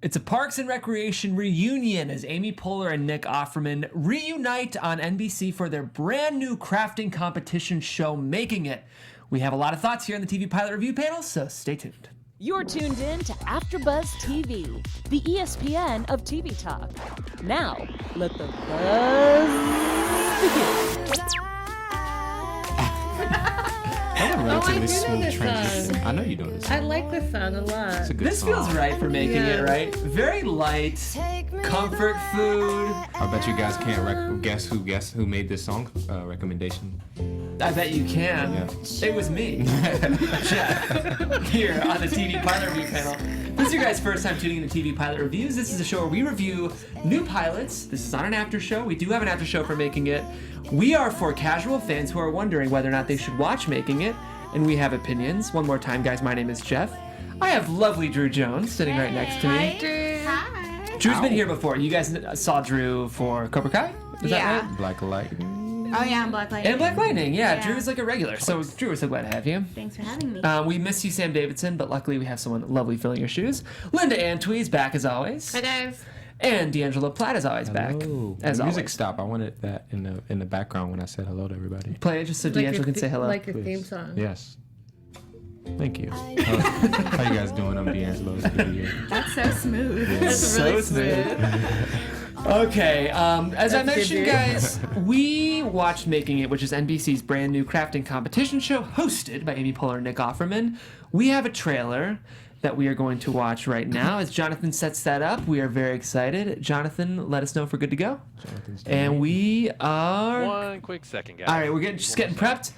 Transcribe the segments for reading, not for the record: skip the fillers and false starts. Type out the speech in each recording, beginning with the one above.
It's a Parks and Recreation reunion as Amy Poehler and Nick Offerman reunite on NBC for their brand new crafting competition show, Making It. We have a lot of thoughts here on the TV Pilot Review panel, so stay tuned. You're tuned in to AfterBuzz TV, the ESPN of TV talk. Now, let the buzz begin. I have relatively do know smooth this transition. song. I know you know this I song. like this song a lot. It's a good This song. feels right for Making It, Yeah. right? Very light, comfort food. I bet you guys can't guess who made this song recommendation. I bet you can. Yeah. It was me, Jeff, here on the TV Pilot Review panel. This is your guys' first time tuning in to TV Pilot Reviews. This is a show where we review new pilots. This is not an after show. We do have an after show for Making It. We are for casual fans who are wondering whether or not they should watch Making It, and we have opinions. One more time, guys, my name is Jeff. I have lovely Drew Jones sitting right next to me. Hi, Drew. Hi. Drew's been here before. You guys saw Drew for Cobra Kai? Is that right? Black Lightning. Oh yeah, I'm Black Lightning. And Black Lightning, yeah. Yeah. Drew is like a regular. So Drew, we're so glad to have you. Thanks for having me. We miss you, Sam Davidson, but luckily we have someone lovely filling your shoes. Linda Antwee's back as always. Hi, guys. And D'Angelo Platt is always back. Hello. As The music always. stop. I wanted that in the background when I said hello to everybody. Play it just so D'Angelo can say hello. Like your Please. theme song. Yes. Thank you. How you guys doing? I'm D'Angelo. It's good to be here. That's so smooth. That's So really smooth. Okay, as I That's good, mentioned, dude. guys, we watched Making It, which is NBC's brand new crafting competition show hosted by Amy Poehler and Nick Offerman. We have a trailer that we are going to watch right now. As Jonathan sets that up, we are very excited. Jonathan, let us know if we're good to go. And we are... One quick second, guys. All right, we're just getting prepped.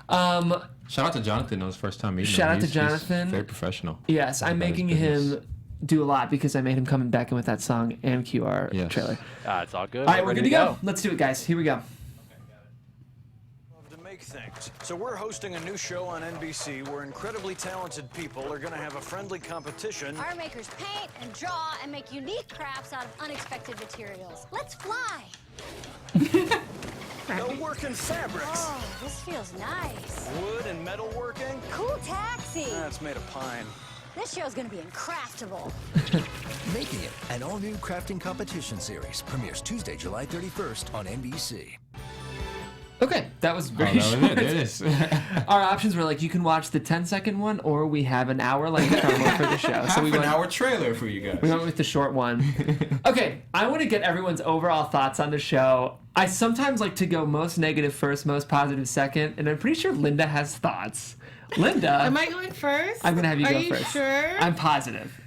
Shout out to Jonathan. That was his first time meeting him. Shout out to He's Jonathan. very professional. Yes, I'm About his making business. him do a lot because I made him coming back in with that song and QR Yes. trailer. It's all good. All right, we're good to go. Let's do it, guys. Here we go. To make things. So we're hosting a new show on NBC where incredibly talented people are going to have a friendly competition. Our makers paint and draw and make unique crafts out of unexpected materials. Let's fly. They'll work in fabrics, Oh, this feels nice. wood and metal working. Cool taxi. That's made of pine. This show's gonna be incraftable. Making It, an all-new crafting competition series, premieres Tuesday, July 31st on NBC. Okay, that was very Oh, that was short. it. There it is. Our options were like, you can watch the 10-second one, or we have an hour-length promo for the show. So we Half an went, hour trailer for you guys. we went with the short one. Okay, I want to get everyone's overall thoughts on the show. I sometimes like to go most negative first, most positive second, and I'm pretty sure Linda has thoughts. Linda, Am I going first? I'm going to have you Are go you first. sure? I'm positive.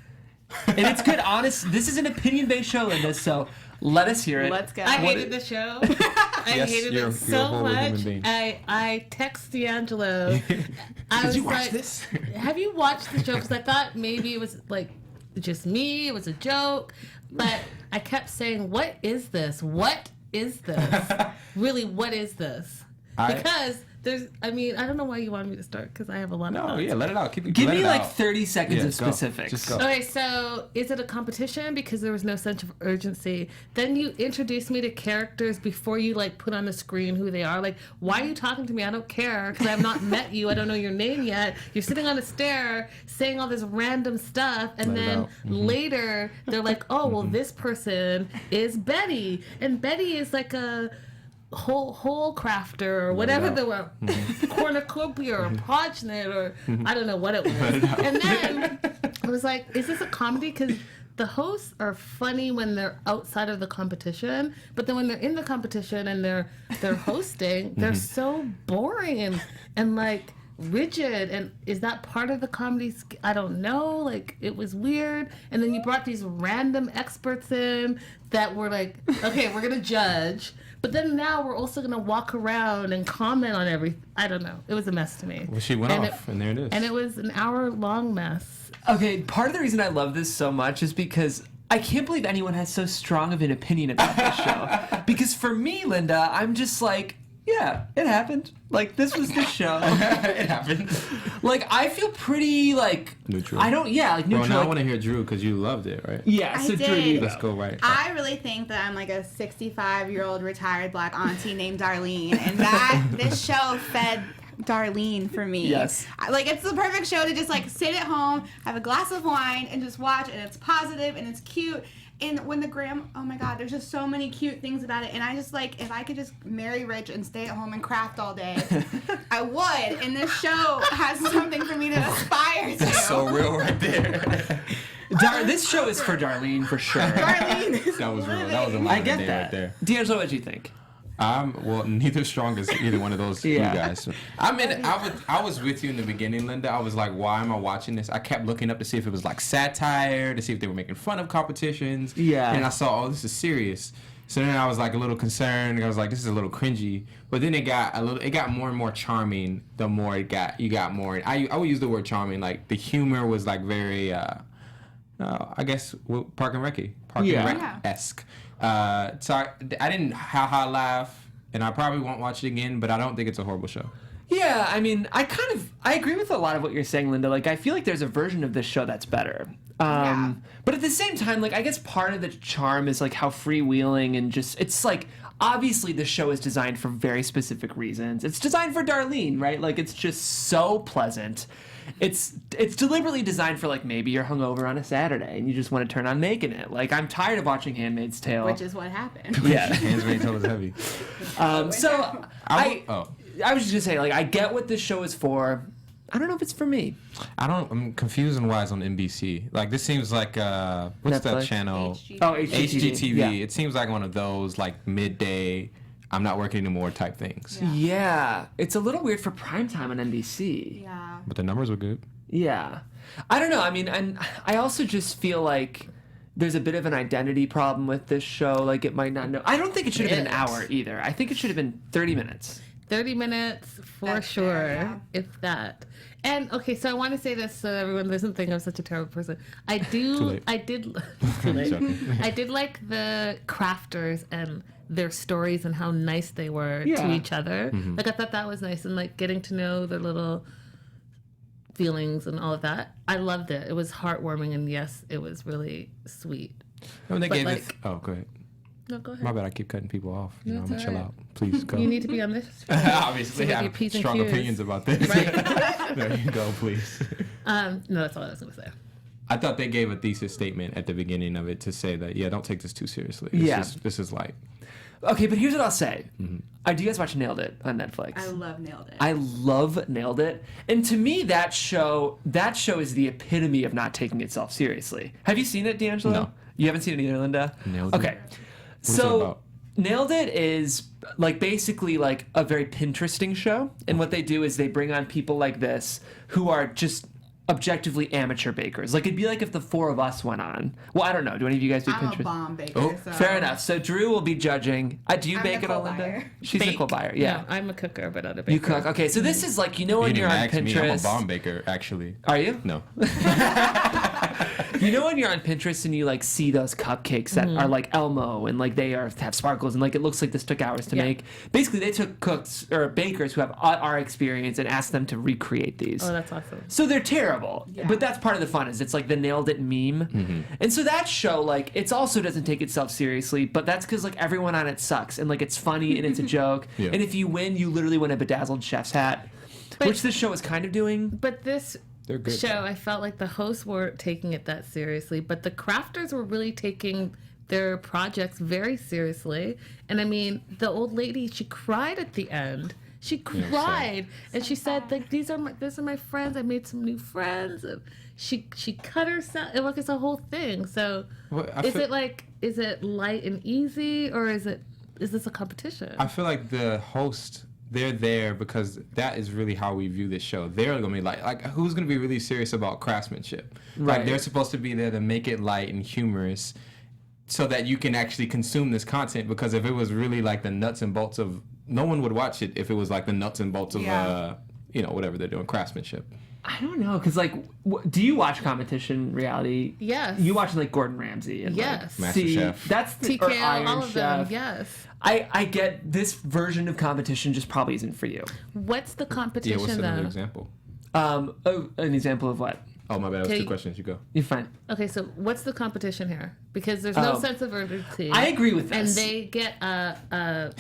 And it's good, honest. This is an opinion-based show, Linda, so let us hear it. Let's go. I hated the show. I Yes, hated you're it a so horrible human much. being. I text D'Angelo. I was you watch like, this? Have you watched the show? Because I thought maybe it was like just me. It was a joke. But I kept saying, what is this? What is this? Really, what is this? Because there's, I don't know why you wanted me to start because I have a lot of No, thoughts. yeah, let it out. Give let me it like out. 30 seconds Yeah, of go. specifics. Just go. Okay, so is it a competition? Because there was no sense of urgency. Then you introduce me to characters before you like put on the screen who they are. Like, why are you talking to me? I don't care because I have not met you. I don't know your name yet. You're sitting on a stair saying all this random stuff, and Let it then out. later they're like, oh, well, this person is Betty, and Betty is like a whole crafter or whatever out. they were, cornucopia or podgenet or I don't know what it was. And then I was like, is this a comedy? Because the hosts are funny when they're outside of the competition, but then when they're in the competition and they're hosting, they're so boring and like rigid. And is that part of the comedy? I don't know. Like, it was weird. And then you brought these random experts in that were like, okay, we're gonna judge, but then now we're also gonna walk around and comment on everything. I don't know. It was a mess to me. Well, she went off, and there it is. And it was an hour-long mess. Okay, part of the reason I love this so much is because I can't believe anyone has so strong of an opinion about this show. Because for me, Linda, I'm just like, yeah, it happened. Like, this was the show. It happened. Like, I feel pretty, like... Neutral. I don't... Yeah, like, neutral. Well, now I like, want to hear Drew because you loved it, right? yeah, I so Drew, did. you Let's go. go right. I really think that I'm like a 65-year-old retired black auntie named Darlene, and that this show fed Darlene for me. Yes. Like, it's the perfect show to just, like, sit at home, have a glass of wine, and just watch, and it's positive, and it's cute. And when oh my God, there's just so many cute things about it. And I just, like, if I could just marry rich and stay at home and craft all day, I would. And this show has something for me to aspire to. That's so real right there. This show is for Darlene for sure. Darlene is That was real. living. That was a I line get right that. there. D'Angelo, what'd you think? Well, neither strong as either one of those Yeah. you guys. I was with you in the beginning, Linda. I was like, why am I watching this? I kept looking up to see if it was like satire, to see if they were making fun of competitions. Yeah. And I saw, oh, this is serious. So then I was like a little concerned. I was like, this is a little cringy. But then it got more and more charming. The more you got more. I would use the word charming. Like the humor was like very, I guess Park and Rec-esque. So I didn't ha laugh, and I probably won't watch it again. But I don't think it's a horrible show. Yeah, I mean, I agree with a lot of what you're saying, Linda. Like, I feel like there's a version of this show that's better. But at the same time, like, I guess part of the charm is like how freewheeling and just, it's like, obviously the show is designed for very specific reasons. It's designed for Darlene, right? Like, it's just so pleasant. It's deliberately designed for, like, maybe you're hungover on a Saturday and you just want to turn on making it. Like, I'm tired of watching Handmaid's Tale. Which is what happened. Yeah. Handmaid's Tale is heavy. So I was just gonna say, like, I get what this show is for. I don't know if it's for me. I'm confused on why it's on NBC. Like, this seems like what's that Netflix? channel? HGTV. HGTV. Yeah. It seems like one of those like midday, I'm not working anymore type things. Yeah, it's a little weird for primetime on NBC. Yeah. But the numbers were good. Yeah. I don't know. I mean, and I also just feel like there's a bit of an identity problem with this show. Like, it might not know. I don't think it should have been an hour either. I think it should have been 30 minutes. 30 minutes for That's sure, fair, yeah. if that. And okay, so I want to say this so everyone doesn't think I'm such a terrible person. I Too late. did I did like the crafters and their stories and how nice they were to each other. Mm-hmm. Like, I thought that was nice, and like getting to know their little feelings and all of that. I loved it. It was heartwarming, and yes, it was really sweet. When they But, gave like- Oh, go ahead. No, go ahead. My bad. I keep cutting people off. You know, I'm That's gonna chill all right. out. Please go. You need to be on this. Obviously, So I with your P's have and strong Q's. opinions about this. Right. There you go, please. No, that's all I was gonna say. I thought they gave a thesis statement at the beginning of it to say that, don't take this too seriously. This is light. Okay, but here's what I'll say. Mm-hmm. Do you guys watch Nailed It on Netflix? I love Nailed It. I love Nailed It. And to me, that show is the epitome of not taking itself seriously. Have you seen it, D'Angelo? No. You haven't seen it either, Linda? Nailed It. Okay. is it about? Nailed It is like basically like a very Pinteresting show. And what they do is they bring on people like this who are just objectively amateur bakers. Like, it'd be like if the four of us went on. Well, I don't know. Do any of you guys do I'm Pinterest? a bomb baker. Oh, so. Fair enough. So Drew will be judging. Do you I'm bake at all, Nicole Linda? Byer. She's Bake. Nicole Byer. Yeah. No, I'm a cooker, but not a baker. You cook. Okay, so this is like, you know, when You you're didn't on ask me. I'm a Pinterest. bomb baker, actually. Are you? No. You know when you're on Pinterest and you like see those cupcakes that are like Elmo and like they have sparkles and like it looks like this took hours to Yeah. make. Basically, they took cooks or bakers who have our experience and asked them to recreate these. Oh, that's awesome. So they're terrible, but that's part of the fun. Is it's like the Nailed It meme, and so that show like it also doesn't take itself seriously, but that's because like everyone on it sucks and like it's funny and it's a joke, Yeah. and if you win, you literally win a bedazzled chef's hat, which this show is kind of doing. But this They're good, show, though. I felt like the hosts weren't taking it that seriously, but the crafters were really taking their projects very seriously. And I mean, the old lady, she cried at the end. She cried, and she said, like, these are my friends. I made some new friends. And she cut herself. Look, it's a whole thing. So Well, I is feel- it light and easy, or is this a competition? I feel like the host, they're there because that is really how we view this show. They're gonna be like who's gonna be really serious about craftsmanship? Right. Like, they're supposed to be there to make it light and humorous, so that you can actually consume this content. Because if it was really like the nuts and bolts of, no one would watch it if it was like the nuts and bolts of whatever they're doing, craftsmanship. I don't know, because like, do you watch competition reality? Yes. You watch like Gordon Ramsay and Yes. like, Master see, Chef. that's the or TKO, Iron all of them. Chef. Yes. I get this version of competition just probably isn't for you. What's the Yeah, competition what's another though? example? An example of what? Oh, my bad. That was Okay. 2 questions. You go. You're fine. Okay, so what's the competition here? Because there's no sense of urgency. I agree with And this. they get a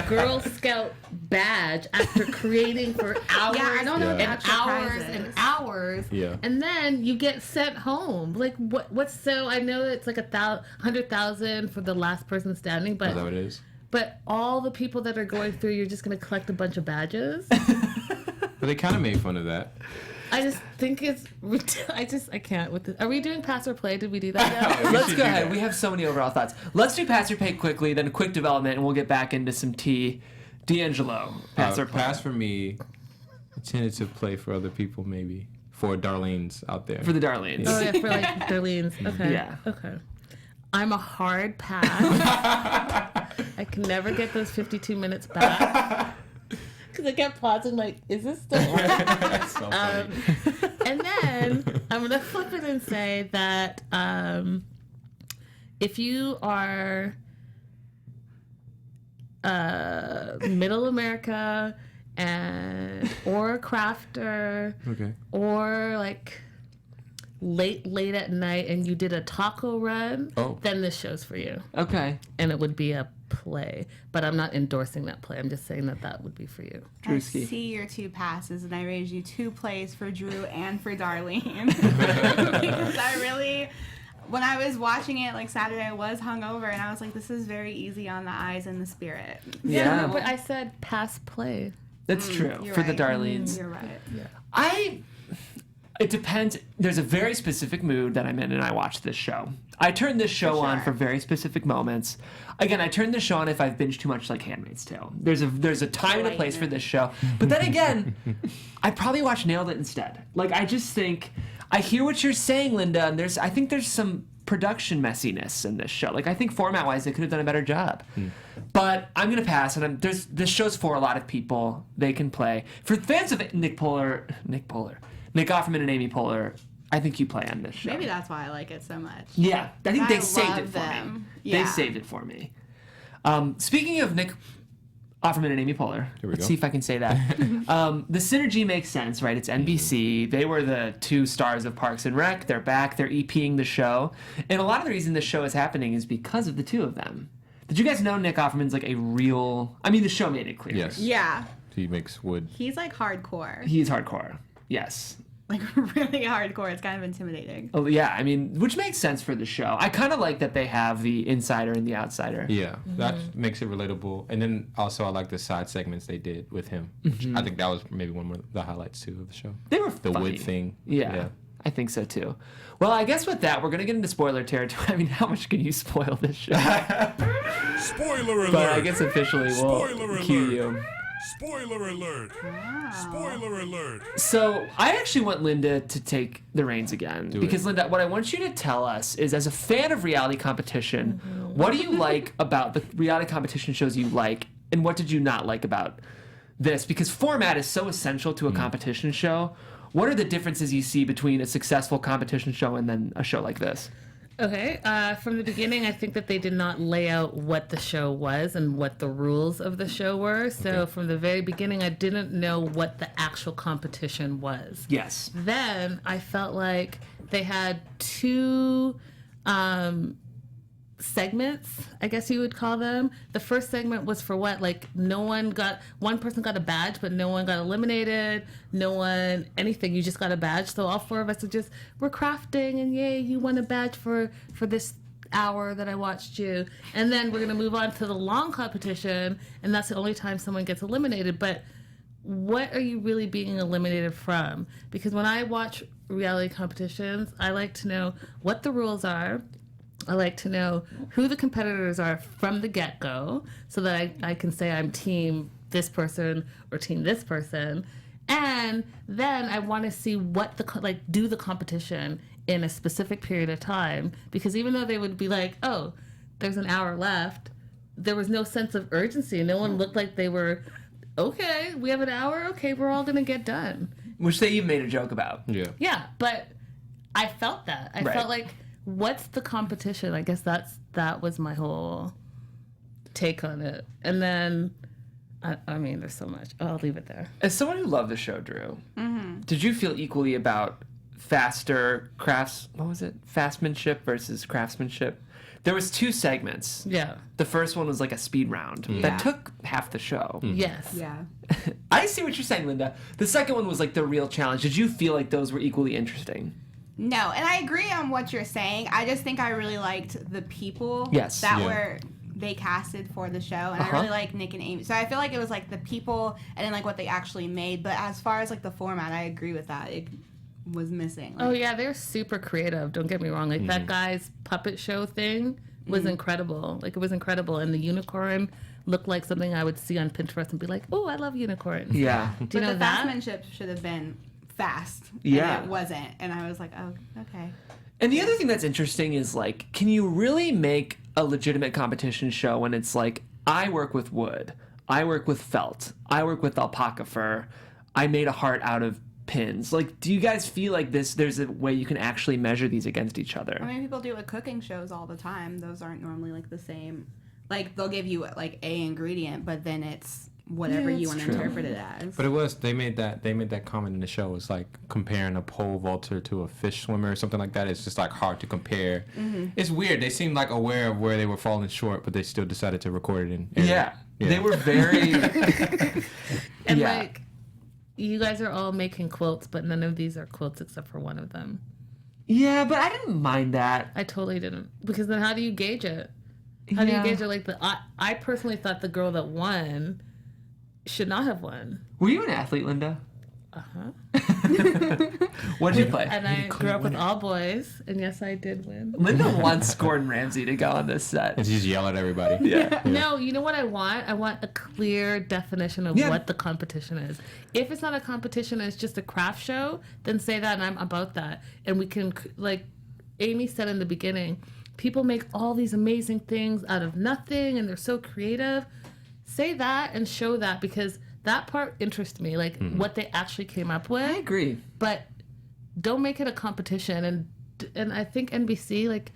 Girl Scout badge after creating for hours Yeah, I don't know Yeah. what the actual hours prize and is. hours. Yeah. And then you get sent home. Like what's so? I know it's like 100,000 for the last person standing, Is that but what it is? all the people that are going through, you're just gonna collect a bunch of badges. But they kind of made fun of that. I just think it's. I can't with this. Are we doing pass or play? Did we do that yet? Let's go ahead. We have so many overall thoughts. Let's do pass or play quickly, then a quick development, and we'll get back into some tea. D'Angelo, pass or play? Pass for me. Tentative play for other people, maybe. For Darlene's out there. For the Darlenes. Oh yeah, for like Darlene's. Okay. Yeah. Okay. I'm a hard pass. I can never get those 52 minutes back. Because I kept pausing, like, is this still on? So funny. And then I'm going to flip it and say that if you are middle America or a crafter Okay. or like late at night and you did a taco run, then this show's for you. Okay. And it would be a play, but I'm not endorsing that play. I'm just saying that would be for you. I Drewski. see your 2 passes, and I raised you 2 plays for Drew and for Darlene. Because I really, when I was watching it like Saturday, I was hungover, and I was like, this is very easy on the eyes and the spirit. Yeah. But I said pass play. That's true. You're For right. the Darlenes. You're right. It depends. There's a very specific mood that I'm in, and I watch this show. I turn this show on for very specific moments. Again, I turn this show on if I've binged too much, like handmaid's Tale. There's a time and a place for this show. But then again, I probably watch Nailed It instead. Like, I just think I hear what you're saying, Linda, and I think there's some production messiness in this show. Like, I think format-wise, they could have done a better job. But I'm gonna pass, and this show's for a lot of people. They can play. For fans of Nick Offerman and Amy Poehler, I think you play on this show. Maybe that's why I like it so much. Yeah, I think I they saved love it for them. me. Yeah. They saved it for me. Speaking of Nick Offerman and Amy Poehler, let's see if I can say that. The synergy makes sense, right? It's NBC. They were the 2 stars of Parks and Rec. They're back. They're EPing the show. And a lot of the reason this show is happening is because of the 2 of them. Did you guys know Nick Offerman's like a real... I mean, the show made it clear. Yes. Yeah. He makes wood. He's like hardcore. He's hardcore. Yes. Like really hardcore. It's kind of intimidating. Oh, yeah, I mean, which makes sense for the show. I kind of like that they have the insider and the outsider. Yeah, that makes it relatable. And then also I like the side segments they did with him. Which I think that was maybe one of the highlights too of the show. They were the funny. wood thing. Yeah, I think so too. Well, I guess with that, we're going to get into spoiler territory. I mean, how much can you spoil this show? Spoiler alert! But I guess officially we'll Spoiler cue alert. you. Spoiler alert! Spoiler alert! So I actually want Linda to take the reins again. Because Linda, what I want you to tell us is, as a fan of reality competition, what do you like about the reality competition shows you like, and what did you not like about this? Because format is so essential to a competition show. What are the differences you see between a successful competition show and then a show like this? Okay, from the beginning, I think that they did not lay out what the show was and what the rules of the show were. So from the very beginning, I didn't know what the actual competition was. Yes. Then I felt like they had 2 segments, I guess you would call them. The first segment was for what? Like one person got a badge, but no one got eliminated. No one, anything. You just got a badge. So all 4 of us we're crafting, and yay, you won a badge for this hour that I watched you. And then we're going to move on to the long competition, and that's the only time someone gets eliminated. But what are you really being eliminated from? Because when I watch reality competitions, I like to know what the rules are. I like to know who the competitors are from the get-go so that I can say I'm team this person or team this person. And then I want to see what do the competition in a specific period of time. Because even though they would be like, oh, there's an hour left, there was no sense of urgency. No one looked like they were, okay, we have an hour. Okay, we're all going to get done. Which they even made a joke about. Yeah. Yeah, but I felt that. I felt like, what's the competition? I guess that was my whole take on it. And then, I mean, there's so much. I'll leave it there. As someone who loved the show, Drew, did you feel equally about faster craftsmanship versus craftsmanship. There was 2 segments. Yeah. The first one was like a speed round that took half the show. Yes. Yeah. I see what you're saying, Linda. The second one was like the real challenge. Did you feel like those were equally interesting? No, and I agree on what you're saying. I just think I really liked the people that were they casted for the show, and I really like Nick and Amy. So I feel like it was like the people and then like what they actually made. But as far as like the format, I agree with that. It was missing. Like, Oh yeah, they're super creative. Don't get me wrong. Like that guy's puppet show thing was incredible. Like it was incredible, and the unicorn looked like something I would see on Pinterest and be like, "Oh, I love unicorns." Yeah. Do you know the that? craftsmanship should have been fast. Yeah. And it wasn't, and I was like, oh, okay. And the other thing that's interesting is like, can you really make a legitimate competition show when it's like, I work with wood, I work with felt, I work with alpaca fur, I made a heart out of pins. Like, do you guys feel like there's a way you can actually measure these against each other? I mean, people do it with cooking shows all the time. Those aren't normally like the same. Like they'll give you like a ingredient, but then it's whatever you want to interpret it as. But it was they made that comment in the show. It's like comparing a pole vaulter to a fish swimmer or something like that. It's just like hard to compare. It's weird. They seemed like aware of where they were falling short, but they still decided to record it and air it. They were very And like, you guys are all making quilts, but none of these are quilts except for one of them. Yeah, but I didn't mind that. I totally didn't, because then how do you gauge it? How do you gauge it? Like I personally thought the girl that won should not have won. Were you an athlete, Linda? Uh-huh. What did you play? And I grew up with all boys, and yes, I did win. Linda wants Gordon Ramsay to go on this set. And just yell at everybody. Yeah. No, you know what I want? I want a clear definition of what the competition is. If it's not a competition and it's just a craft show, then say that, and I'm about that. And we can, like Amy said in the beginning, people make all these amazing things out of nothing, and they're so creative. Say that and show that, because that part interests me, like what they actually came up with. I agree. But don't make it a competition. And I think NBC, like,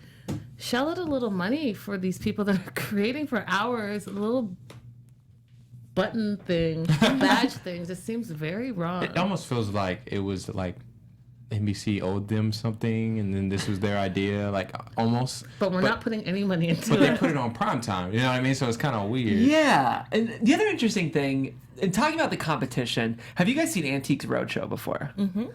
shell out a little money for these people that are creating for hours, a little button thing, badge things. It seems very wrong. It almost feels like it was like NBC owed them something, and then this was their idea, like almost. But we're not putting any money into it. But they put it on prime time. You know what I mean? So it's kind of weird. Yeah. And the other interesting thing, in talking about the competition, have you guys seen Antiques Roadshow before? Mm-hmm.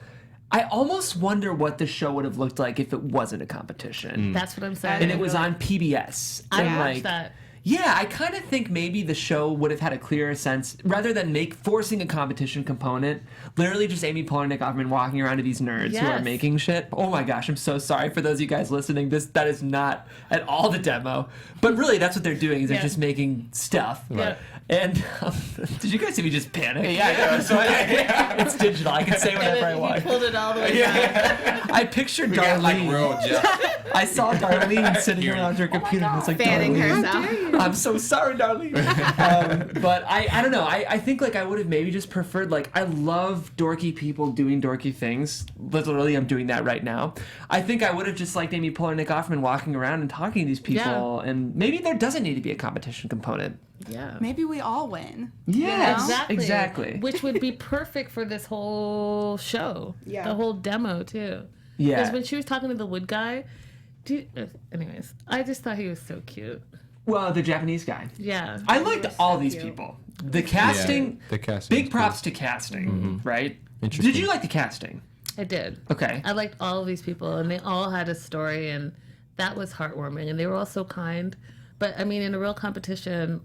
I almost wonder what the show would have looked like if it wasn't a competition. That's what I'm saying. And it was on PBS. I and watched that. Yeah, I kind of think maybe the show would have had a clearer sense, rather than forcing a competition component, literally just Amy Poehler and Nick Offerman walking around to these nerds who are making shit. Oh my gosh, I'm so sorry for those of you guys listening. That is not at all the demo. But really, that's what they're doing, is they're just making stuff. Right. And did you guys see me just panic? Yeah. So it's digital. I can say whatever I want. You pulled it all the way back. I pictured We got like Darlene. real Jeff. I saw Darlene sitting around her computer, and it's like, Fanning Darlene, herself. I'm so sorry, Darlene. But I don't know. I think like I would have maybe just preferred, like, I love dorky people doing dorky things. Literally, I'm doing that right now. I think I would have just liked Amy Poehler and Nick Offerman walking around and talking to these people, and maybe there doesn't need to be a competition component. Yeah. Maybe we all win. Yeah, You know? exactly. Which would be perfect for this whole show. Yeah. The whole demo, too. Yeah. Because when she was talking to the wood guy, anyways, I just thought he was so cute. Well, the Japanese guy. Yeah. I liked all these people. The casting, the casting big was props to casting, right? Interesting. Did you like the casting? I did. Okay. I liked all of these people, and they all had a story, and that was heartwarming, and they were all so kind. But, I mean, in a real competition,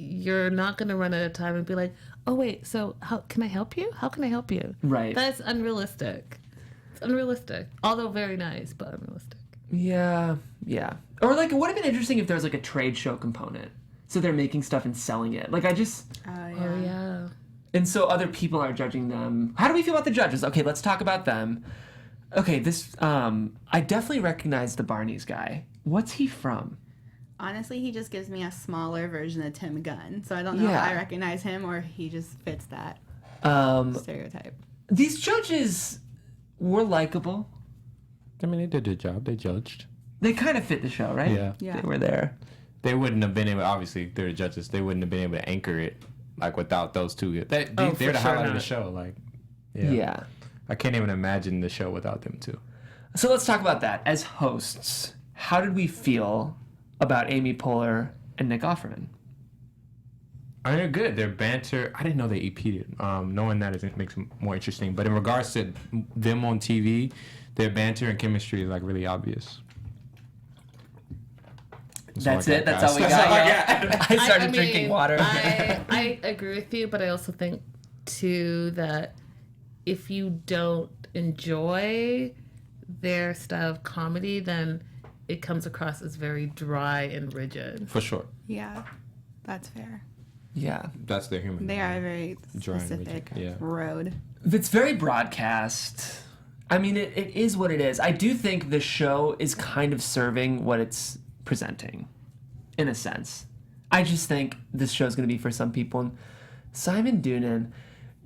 you're not going to run out of time and be like, oh, wait, so how can I help you? How can I help you? Right. That's unrealistic. It's unrealistic. Although very nice, but unrealistic. Yeah. Or like, it would have been interesting if there was like a trade show component. So they're making stuff and selling it. Like, Oh, yeah. And so other people are judging them. How do we feel about the judges? Okay, let's talk about them. Okay, I definitely recognize the Barney's guy. What's he from? Honestly, he just gives me a smaller version of Tim Gunn. So I don't know if I recognize him or he just fits that stereotype. These judges were likable. I mean, they did their job. They judged. They kind of fit the show, right? Yeah. They were there. They wouldn't have been able. Obviously, they're the judges. They wouldn't have been able to anchor it like without those two. They're the highlight of the show. Like, Yeah. I can't even imagine the show without them too. So let's talk about that. As hosts, how did we feel about Amy Poehler and Nick Offerman? I mean, they're good. Their banter, I didn't know they EP'd it. Knowing that it makes it more interesting. But in regards to them on TV, their banter and chemistry is like really obvious. That's it? That's all we got? I started drinking water. I agree with you, but I also think, too, that if you don't enjoy their style of comedy, then it comes across as very dry and rigid. For sure. Yeah, that's fair. Yeah. That's their humor. They are a very Dry and specific rigid, yeah. road. It's very broadcast. I mean, it is what it is. I do think the show is kind of serving what it's presenting, in a sense. I just think this show's going to be for some people. And Simon Doonan.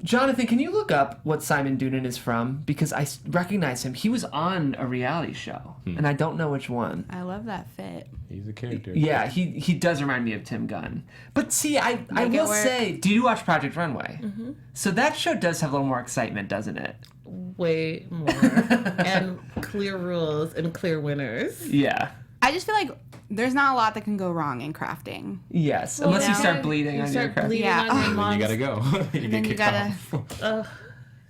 Jonathan, can you look up what Simon Doonan is from? Because I recognize him. He was on a reality show, and I don't know which one. I love that fit. He's a character. Yeah, he does remind me of Tim Gunn. But see, I will say, do you watch Project Runway? Mm-hmm. So that show does have a little more excitement, doesn't it? Way more. And clear rules and clear winners. Yeah. I just feel like there's not a lot that can go wrong in crafting. Yes, unless you know, start bleeding on your craft. Yeah. On your Then mom's- you gotta go. You Then get you kicked gotta- off.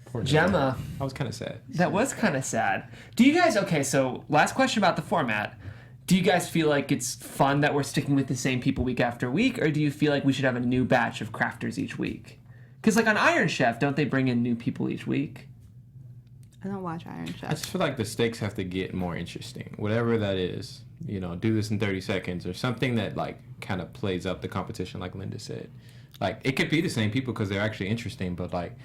Poor Gemma. That was kind of sad. That was kind of sad. Do you guys, okay, so last question about the format. Do you guys feel like it's fun that we're sticking with the same people week after week, or do you feel like we should have a new batch of crafters each week? Because like on Iron Chef, don't they bring in new people each week? I don't watch Iron I Chef. just feel like the stakes have to get more interesting. Whatever that is, you know, do this in 30 seconds or something that like kind of plays up the competition, like Linda said. Like it could be the same people because they're actually interesting, but like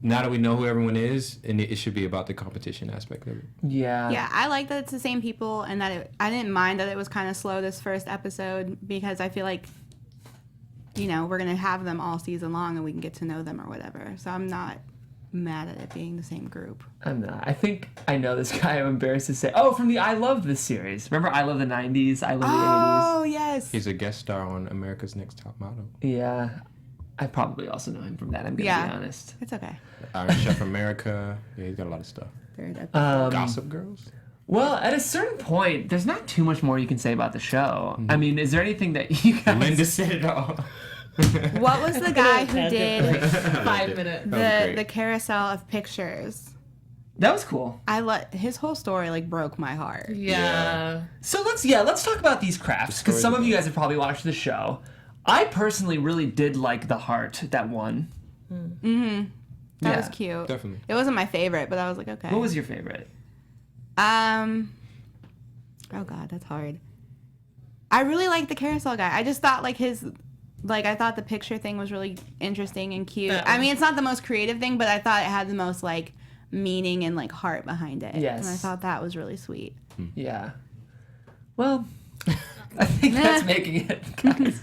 now that we know who everyone is, and it should be about the competition aspect of it. Yeah. Yeah, I like that it's the same people, and that I didn't mind that it was kind of slow this first episode, because I feel like, you know, we're gonna have them all season long and we can get to know them or whatever. So I'm not mad at it being the same group. I'm not. I think I know this guy. I'm embarrassed to say. Oh, from the I Love This series. Remember I Love the 90s? I Love the 80s? Oh, yes. He's a guest star on America's Next Top Model. Yeah. I probably also know him from that, I'm going to be honest. It's okay. Iron Chef America. Yeah, he's got a lot of stuff. Gossip Girls? Well, at a certain point, there's not too much more you can say about the show. I mean, is there anything that you guys... Linda said it all. What was the guy who did 5 minutes. the carousel of pictures? That was cool. His whole story like broke my heart. Yeah. So let's talk about these crafts, because some of you guys have probably watched the show. I personally really did like the heart that won. That was cute. Definitely. It wasn't my favorite, but I was like, okay. What was your favorite? Oh god, that's hard. I really like the carousel guy. I just thought like I thought the picture thing was really interesting and cute. I mean, it's not the most creative thing, but I thought it had the most like meaning and like heart behind it. Yes. And I thought that was really sweet. Yeah. Well, I think that's making it, guys.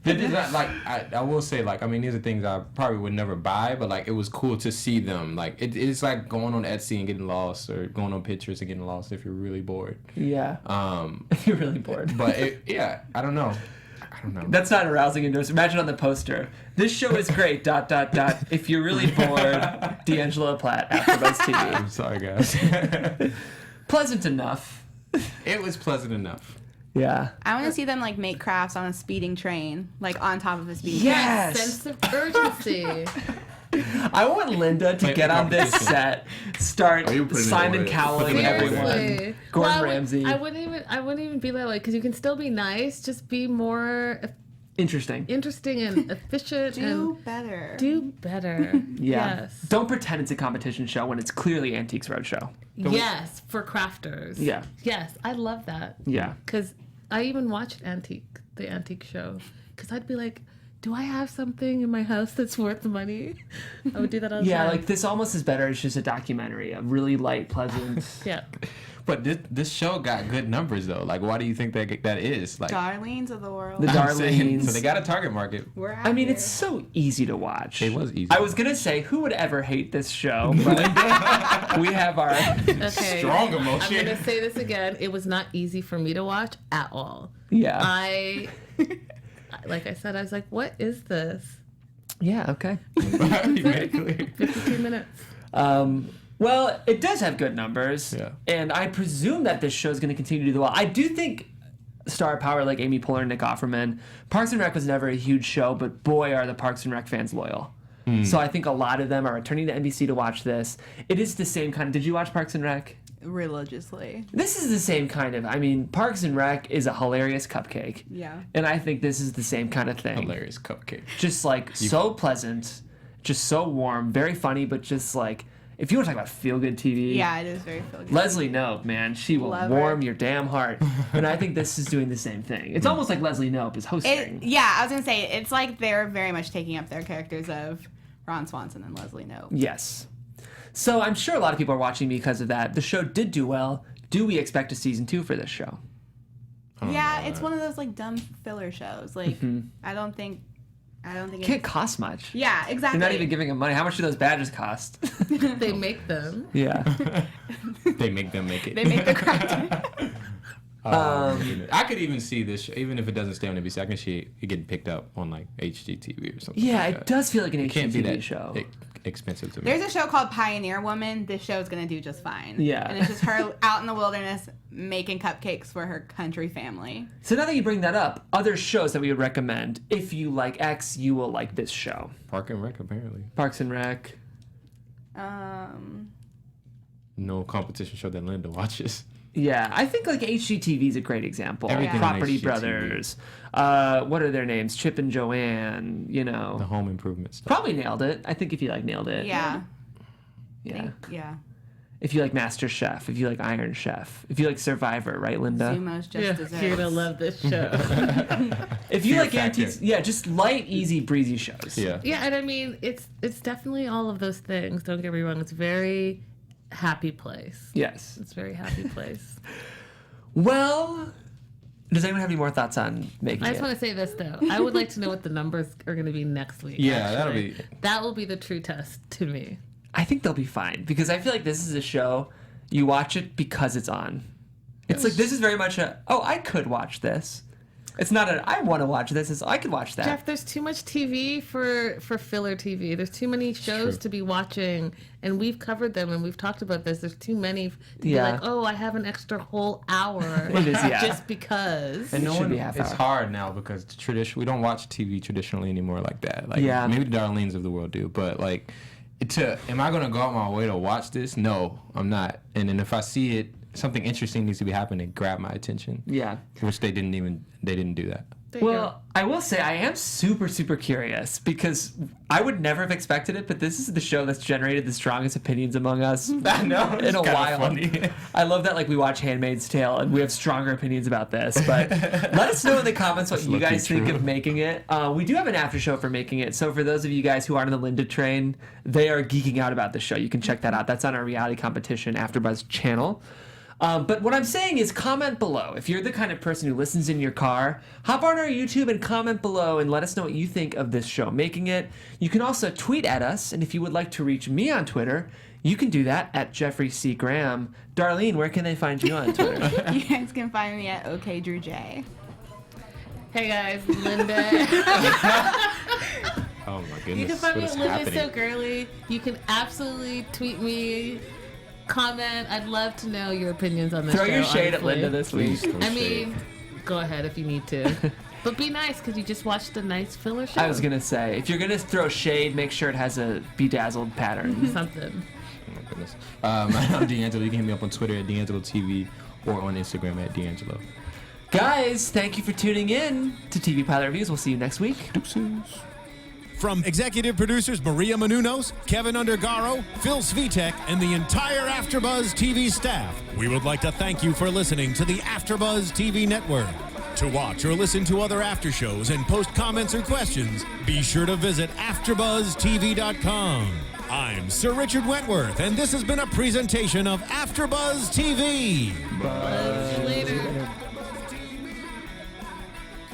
I will say, like, I mean, these are things I probably would never buy, but like, it was cool to see them. Like, it's like going on Etsy and getting lost, or going on Pinterest and getting lost if you're really bored. Yeah. If you're really bored. But I don't know. That's not arousing endorsement. Imagine on the poster. This show is great. ... If you're really bored, D'Angelo Platt, AfterBuzz TV. I'm sorry, guys. Pleasant enough. It was pleasant enough. Yeah. I want to see them like make crafts on a speeding train, like on top of a speeding Yes. Sense of urgency. I want Linda to get on this set, start Simon Cowling everyone, Seriously. Gordon Ramsay. I wouldn't even be that way, because you can still be nice. Just be more Interesting and efficient. Do better. Do better. Yeah. Yes. Don't pretend it's a competition show when it's clearly Antiques Roadshow. Yes, for crafters. Yeah. Yes, I love that. Yeah. Because I even watched the antique show, because I'd be like, do I have something in my house that's worth the money? I would do that all the time. Yeah, like this almost is better. It's just a documentary, a really light, pleasant. Yeah. But this show got good numbers though. Like, why do you think that is? Like, Darlings of the world. The Darlings. So they got a target market. We're out I mean, here. it's so easy to watch. It was easy. I was gonna say, who would ever hate this show? But we have our Okay. Strong emotion. I'm going to say this again. It was not easy for me to watch at all. yeah. Like I said, I was like, what is this? Yeah. Okay. You made it clear. 52 minutes. Well, it does have good numbers, Yeah. and I presume that this show is going to continue to do well. I do think star power like Amy Poehler and Nick Offerman. Parks and Rec was never a huge show, but boy, are the Parks and Rec fans loyal. So I think a lot of them are returning to NBC to watch this. It is the same kind of... Did you watch Parks and Rec? Religiously. This is the same kind of... I mean, Parks and Rec is a hilarious cupcake. Yeah. And I think this is the same kind of thing. Hilarious cupcake. Just like so pleasant, just so warm, very funny, but just like... If you want to talk about feel-good TV... Yeah, it is very feel-good. Leslie Knope, man, she will Love warm her. your damn heart. And I think this is doing the same thing. It's almost like Leslie Knope is hosting. Yeah, I was gonna say it's like they're very much taking up their characters of Ron Swanson and Leslie Knope. Yes. So I'm sure a lot of people are watching because of that. The show did do well. Do we expect a season 2 for this show? Yeah, it's one of those like dumb filler shows. Like I don't think It can't cost much. Yeah, exactly. You're not even giving them money. How much do those badges cost? They make them. Yeah. They make them make it. They make the craft. I could even see this, even if it doesn't stay on NBC, I can see it getting picked up on like HGTV or something. Yeah, like it that. does feel like an It can't be HGTV that show. expensive to me. There's a show called Pioneer Woman. This show's gonna do just fine. Yeah. And it's just her out in the wilderness making cupcakes for her country family. So now that you bring that up, other shows that we would recommend, if you like X, you will like this show. Park and Rec, apparently. Parks and Rec. No competition show that Linda watches. Yeah, I think like HGTV is a great example. Everything on Property HGTV. Brothers. What are their names? Chip and Joanne, you know. The home improvement stuff. Probably Nailed It. I think if you like Nailed It. Yeah. Yeah. Yeah. If you like Master Chef, if you like Iron Chef, if you like Survivor, right, Linda? Sumo's just Yeah, desserts. you're gonna love this show. If you Fear like Factor. antiques, yeah, just light, easy, breezy shows. Yeah. Yeah, and I mean, it's definitely all of those things. Don't get me wrong. It's very happy place. Yes. It's a very happy place. Well, does anyone have any more thoughts on making I just it? want to say this though. I would like to know what the numbers are going to be next week. Yeah, actually. That will be the true test to me. I think they'll be fine because I feel like this is a show you watch it because it's on. It's like this is very much a I could watch this. It's not I want to watch this. It's I could watch that. Jeff, there's too much TV for filler TV. There's too many shows to be watching, and we've covered them and we've talked about this. There's too many to be like, oh, I have an extra whole hour It is, yeah. just because. And no should one, be half it's hour. hard now because we don't watch TV traditionally anymore like that. Like Yeah. maybe the Darlenes of the world do, but like, am I gonna go out my way to watch this? No, I'm not. And then if I see it, something interesting needs to be happening, grab my attention. Yeah. Which they didn't do that. Well, I will say I am super, super curious because I would never have expected it, but this is the show that's generated the strongest opinions among us. I know. In a while. Funny. I love that we watch Handmaid's Tale and we have stronger opinions about this. But let us know in the comments what you guys think of making it. We do have an after show for making it. So for those of you guys who aren't on the Linda train, they are geeking out about the show. You can check that out. That's on our reality competition AfterBuzz channel. But what I'm saying is comment below. If you're the kind of person who listens in your car, hop on our YouTube and comment below and let us know what you think of this show, making it. You can also tweet at us, and if you would like to reach me on Twitter, you can do that at Jeffrey C. Graham. Darlene, where can they find you on Twitter? You guys can find me at OKDrewJ. Hey guys, Linda. Oh my goodness. You can find me what at is Linda happening? So Girly. You can absolutely tweet me, comment. I'd love to know your opinions on this Throw show, your shade at honestly. Linda this week. Please throw I shade. mean, go ahead if you need to. But be nice because you just watched a nice filler show. I was going to say, if you're going to throw shade, make sure it has a bedazzled pattern. Something. Oh my goodness. I'm D'Angelo. You can hit me up on Twitter at D'Angelo TV or on Instagram at D'Angelo. Guys, thank you for tuning in to TV Pilot Reviews. We'll see you next week. From executive producers Maria Menounos, Kevin Undergaro, Phil Svitek, and the entire AfterBuzz TV staff, we would like to thank you for listening to the AfterBuzz TV network. To watch or listen to other after shows and post comments or questions, be sure to visit AfterBuzzTV.com. I'm Sir Richard Wentworth, and this has been a presentation of AfterBuzz TV. Later.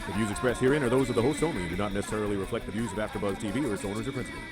The views expressed herein are those of the hosts only and do not necessarily reflect the views of AfterBuzz TV or its owners or principals.